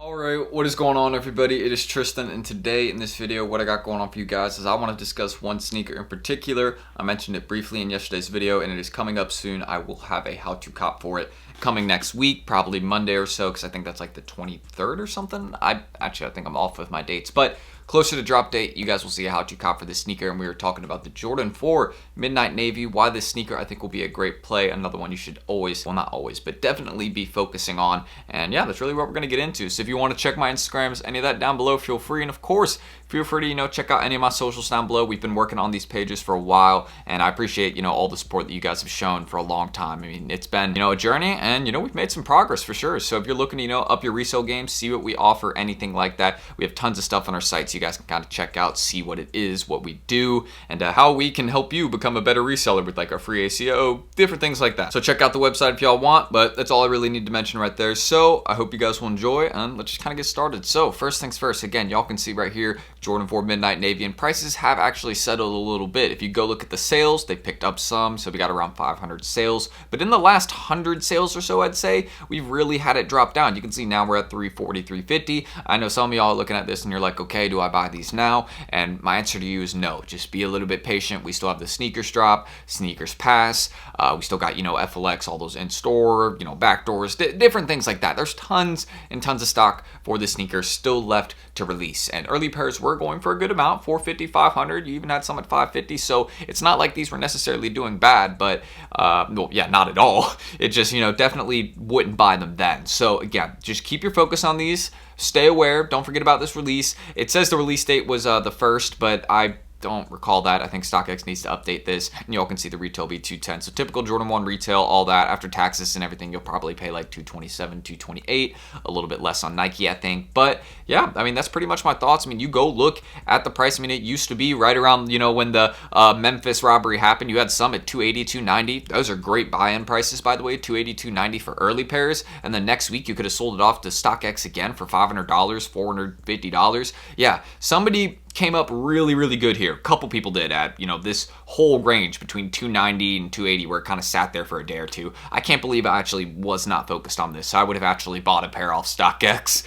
Alright, what is going on everybody? It is Tristan, and today in this video what I got going on for you guys is I want to discuss one sneaker in particular. I mentioned it briefly in yesterday's video and it is coming up soon. I will have a how-to cop for it coming next week, probably Monday or so, because I think that's like the 23rd or something. I think I'm off with my dates, but closer to drop date, you guys will see a how-to cop for this sneaker, and we were talking about the Jordan 4 Midnight Navy, why this sneaker I think will be a great play, another one you should always, well not always, but definitely be focusing on, and yeah, that's really what we're going to get into. So if you want to check my Instagrams, any of that down below, feel free, and of course, feel free to, check out any of my socials down below. We've been working on these pages for a while, and I appreciate, all the support that you guys have shown for a long time. I mean, it's been, a journey, and, we've made some progress for sure. So if you're looking to, up your resale game, see what we offer, anything like that, we have tons of stuff on our site, so you guys can kind of check out, see what it is, what we do, and how we can help you become a better reseller with like our free ACO, different things like that. So check out the website if y'all want, but that's all I really need to mention right there. So I hope you guys will enjoy, and let's just kind of get started. So first things first, again, y'all can see right here, Jordan 4 Midnight Navy, and prices have actually settled a little bit. If you go look at the sales, they picked up some, so we got around 500 sales, but in the last 100 sales or so, I'd say, we've really had it drop down. You can see now we're at 340, 350. I know some of y'all are looking at this and you're like, okay, do I buy these now? And my answer to you is no. Just be a little bit patient. We still have the sneakers drop, sneakers pass. We still got, FLX, all those in store, backdoors, different things like that. There's tons and tons of stock for the sneakers still left to release. And early pairs were going for a good amount, 450, 500. You even had some at 550. So it's not like these were necessarily doing bad, but well, yeah, not at all. It just, definitely wouldn't buy them then. So again, just keep your focus on these. Stay aware. Don't forget about this release. It says the release date was the 1st, but I don't recall that. I think StockX needs to update this, and y'all can see the retail be 210. So typical Jordan 1 retail, all that after taxes and everything, you'll probably pay like 227, 228, a little bit less on Nike, I think. But yeah, I mean, that's pretty much my thoughts. I mean, you go look at the price. I mean, it used to be right around, when the Memphis robbery happened, you had some at 280, 290. Those are great buy-in prices, by the way, 280, 290 for early pairs. And then next week, you could have sold it off to StockX again for $500, $450. Yeah, somebody came up really, really good here. A couple people did at, this whole range between 290 and 280 where it kind of sat there for a day or two. I can't believe I actually was not focused on this. So I would have actually bought a pair off StockX,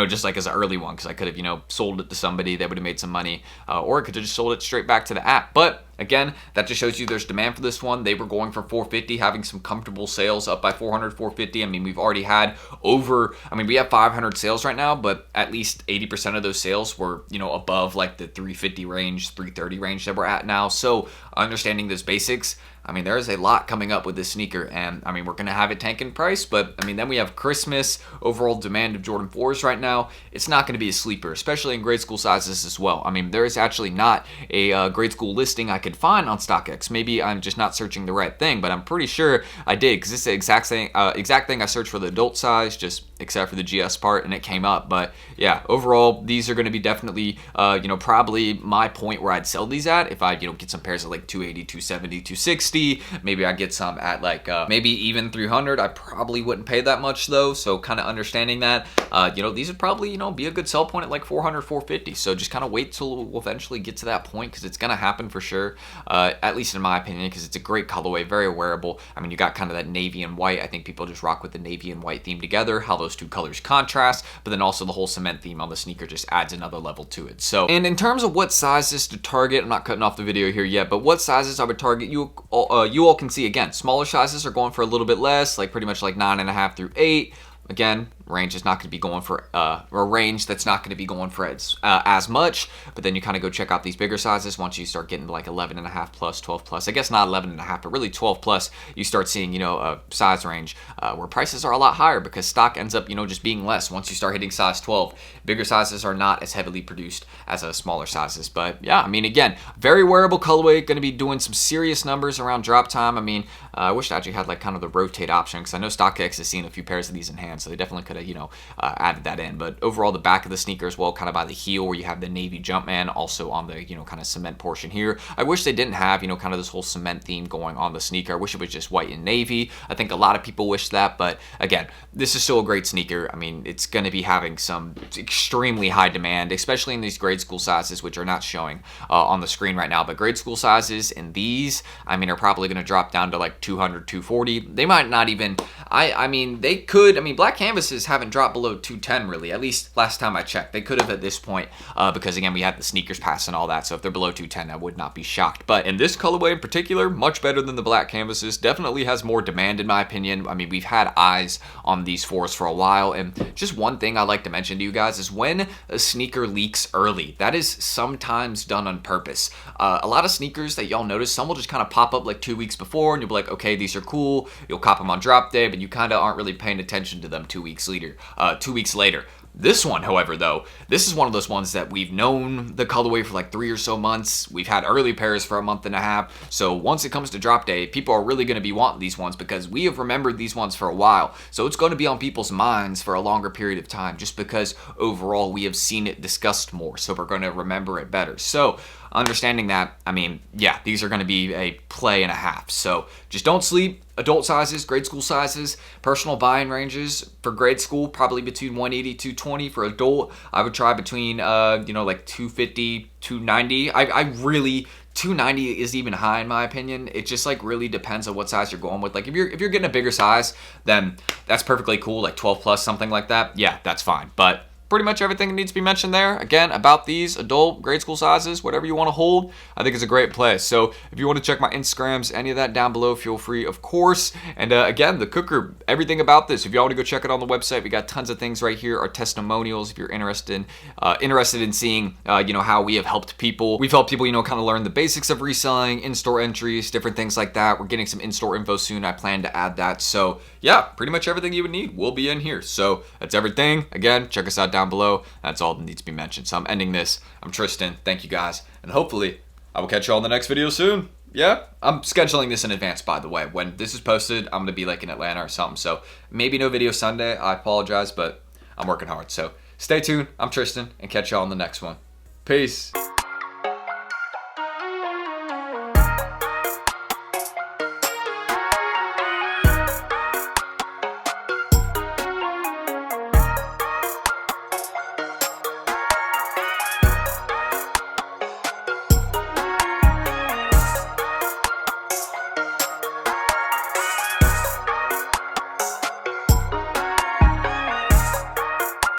just like as an early one, because I could have, sold it to somebody that would have made some money, or I could have just sold it straight back to the app. But again, that just shows you there's demand for this one. They were going for 450, having some comfortable sales up by 400, 450. I mean, we've already had we have 500 sales right now, but at least 80% of those sales were, above like the 350 range, 330 range that we're at now. So understanding those basics, there is a lot coming up with this sneaker, and we're going to have it tank in price, but then we have Christmas, overall demand of Jordan 4s right now. It's not going to be a sleeper, especially in grade school sizes as well. there is actually not a grade school listing I could find on StockX. Maybe I'm just not searching the right thing, but I'm pretty sure I did, because it's the exact thing I searched for the adult size, just except for the GS part, and it came up. But yeah, overall, these are going to be definitely, probably my point where I'd sell these at if I, get some pairs at like 280, 270, 260. Maybe I get some at like maybe even 300. I probably wouldn't pay that much though, so kind of understanding that, these would probably, be a good sell point at like 400, 450. So just kind of wait till we'll eventually get to that point, because it's going to happen for sure, at least in my opinion, because it's a great colorway, very wearable. You got kind of that navy and white. I think people just rock with the navy and white theme together, how those two colors contrast, but then also the whole cement theme on the sneaker just adds another level to it. So, and in terms of what sizes to target, I'm not cutting off the video here yet, but what sizes I would target, you all can see, again, smaller sizes are going for a little bit less, like pretty much like 9.5 through 8. Again, range is not going to be going for a range that's not going to be going for as much, but then you kind of go check out these bigger sizes. Once you start getting like 11.5 plus, 12 plus, I guess not 11.5, but really 12 plus, you start seeing, a size range where prices are a lot higher, because stock ends up, just being less once you start hitting size 12. Bigger sizes are not as heavily produced as smaller sizes. But yeah, again, very wearable colorway, going to be doing some serious numbers around drop time. I wish I actually had like kind of the rotate option, because I know StockX has seen a few pairs of these in hand, so they definitely could have, added that in. But overall, the back of the sneaker as well, kind of by the heel where you have the navy Jumpman, also on the, kind of cement portion here. I wish they didn't have, kind of this whole cement theme going on the sneaker. I wish it was just white and navy. I think a lot of people wish that, but again, this is still a great sneaker. It's going to be having some extremely high demand, especially in these grade school sizes, which are not showing on the screen right now. But grade school sizes in these, are probably going to drop down to like 200, 240. They might not even, they could, Black Canvas prices haven't dropped below $210 really, at least last time I checked. They could have at this point, because again, we had the sneakers pass and all that, so if they're below $210, I would not be shocked. But in this colorway in particular, much better than the black canvases, definitely has more demand in my opinion. I mean, we've had eyes on these fours for a while, and just one thing I like to mention to you guys is when a sneaker leaks early, that is sometimes done on purpose. A lot of sneakers that y'all notice, some will just kind of pop up like 2 weeks before, and you'll be like, okay, these are cool. You'll cop them on drop day, but you kind of aren't really paying attention to them 2 weeks later. 2 weeks later. This one, however, though, this is one of those ones that we've known the colorway for like 3 or so months. We've had early pairs for a month and a half. So once it comes to drop day, people are really going to be wanting these ones because we have remembered these ones for a while. So it's going to be on people's minds for a longer period of time just because overall we have seen it discussed more. So we're going to remember it better. So understanding that, I mean, yeah, these are going to be a play and a half. So just don't sleep. Adult sizes, grade school sizes, personal buying ranges for grade school, probably between 180, 220. For adult, I would try between, like 250, 290. I really, 290 is even high in my opinion. It just like really depends on what size you're going with. Like if you're getting a bigger size, then that's perfectly cool. Like 12 plus, something like that. Yeah, that's fine. But pretty much everything that needs to be mentioned there. Again, about these adult, grade school sizes, whatever you want to hold, I think is a great play. So if you want to check my Instagrams, any of that down below, feel free, of course. And again, the cooker, everything about this, if y'all want to go check it on the website, we got tons of things right here. Our testimonials, if you're interested in seeing, how we have helped people. We've helped people, kind of learn the basics of reselling, in-store entries, different things like that. We're getting some in-store info soon. I plan to add that. So yeah, pretty much everything you would need will be in here. So that's everything. Again, check us out down below. That's all that needs to be mentioned. So I'm ending this. I'm Tristan. Thank you guys. And hopefully I will catch you all in the next video soon. Yeah, I'm scheduling this in advance, by the way. When this is posted, I'm going to be like in Atlanta or something. So maybe no video Sunday. I apologize, but I'm working hard. So stay tuned. I'm Tristan and catch y'all in the next one. Peace.